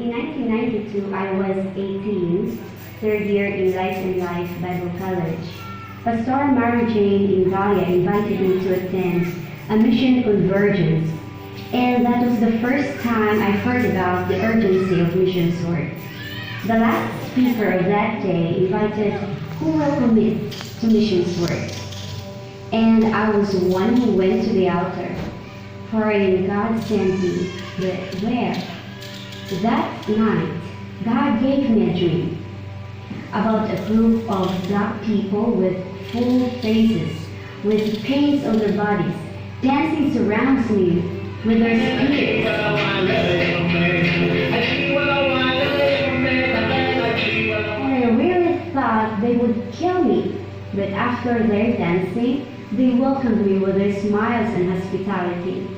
In 1992, I was 18, third year in Life and Life Bible College. Pastor Mary Jane in Galia invited me to attend a mission convergence, and that was the first time I heard about the urgency of missions work. The last speaker of that day invited who will commit to missions work, and I was one who went to the altar, praying God sent me there. That night, God gave me a dream about a group of black people with full faces, with paints on their bodies, dancing surrounds me with their spirits. And I really thought they would kill me, but after their dancing, they welcomed me with their smiles and hospitality.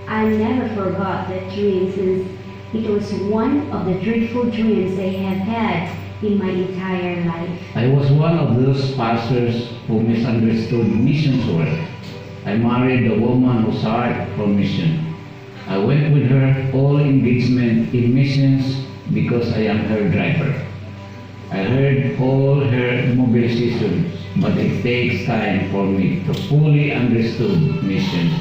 I never forgot that dream, since it was one of the dreadful dreams I have had in my entire life. I was one of those pastors who misunderstood missions work. I married a woman whose heart for mission. I went with her all engagement in missions because I am her driver. I heard all her mobilizations, but it takes time for me to fully understand mission.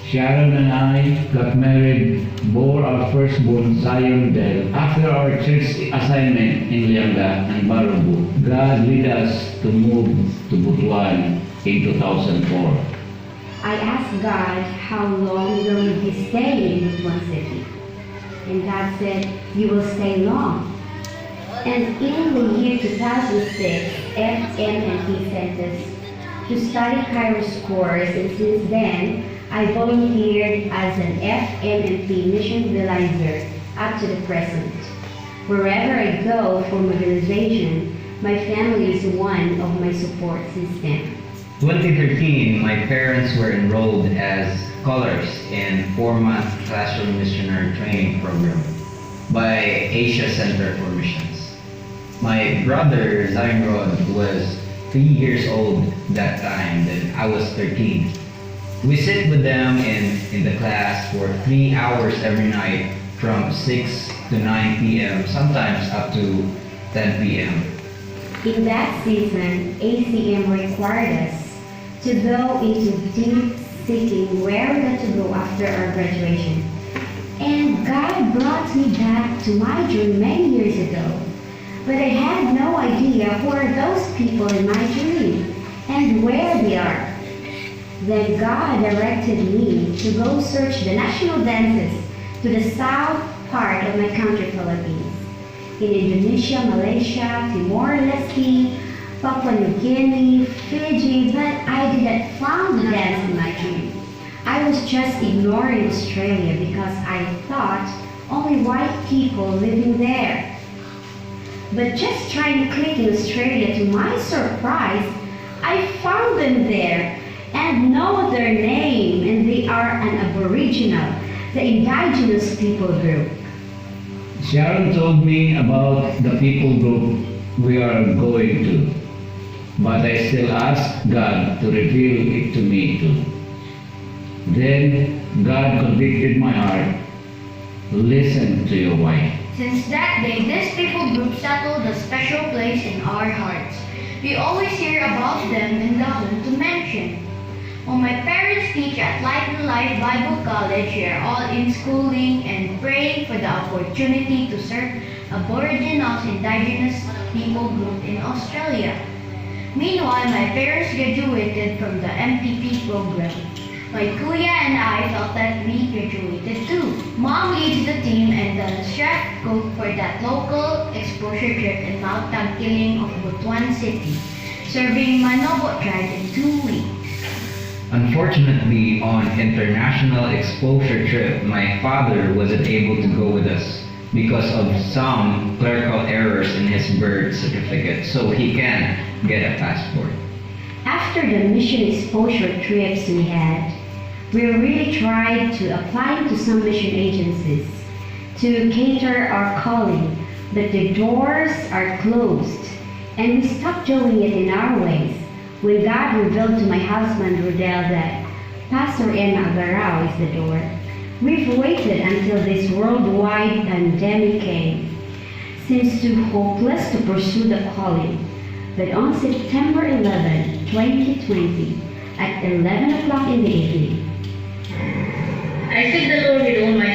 Sharon and I got married, bore our firstborn Zion Del. After our church assignment in Lianga and Baro, God led us to move to Butuan in 2004. I asked God, how long will we be staying in Butuan City? And God said, you will stay long. And in the year 2006, FMNP sent us to study Kairos course, and since then, I volunteered as an FMNP mission mobilizer up to the present. Wherever I go for mobilization, my family is one of my support system. 2013, my parents were enrolled as scholars in 4-month classroom missionary training program by Asia Center for Missions. My brother Zainrod was 3 years old that time, then I was 13. We sit with them in the class for 3 hours every night from 6 to 9 p.m., sometimes up to 10 p.m. In that season, ACM required us to go into deep seeking where we got to go after our graduation. And God brought me back to my dream many years ago. But I had no idea who are those people in my dream and where they are. Then God directed me to go search the national dances to the south part of my country, Philippines. In Indonesia, Malaysia, Timor-Leste, Papua New Guinea, Fiji, but I didn't find the dance in my dream. I was just ignoring Australia because I thought only white people living there. But just trying to click in Australia, to my surprise, I found them there and know their name, and they are an Aboriginal, the indigenous people group. Sharon told me about the people group we are going to, but I still ask God to reveal it to me too. Then God convicted my heart. Listen to your wife. Since that day, this people group settled a special place in our hearts. We always hear about them in the home to mention. When my parents teach at Life and Life Bible College, we are all in schooling and praying for the opportunity to serve Aboriginals indigenous people group in Australia. Meanwhile, my parents graduated from the MPP program. My kuya and I felt that we graduated too. Mom leads the team and the chef cook for that local exposure trip in Mount Tagkiling of Butuan City, serving Manobo tribe in 2 weeks. Unfortunately, on international exposure trip, my father wasn't able to go with us because of some clerical errors in his birth certificate, so he can't get a passport. After the mission exposure trips we had, we really tried to apply to some mission agencies to cater our calling, but the doors are closed, and we stopped doing it in our ways. When God revealed to my husband Rodel that Pastor Emma Baro is the door, we've waited until this worldwide pandemic came, seems too hopeless to pursue the calling. But on September 11, 2020, at 11 o'clock in the evening, I seek the Lord with all my heart.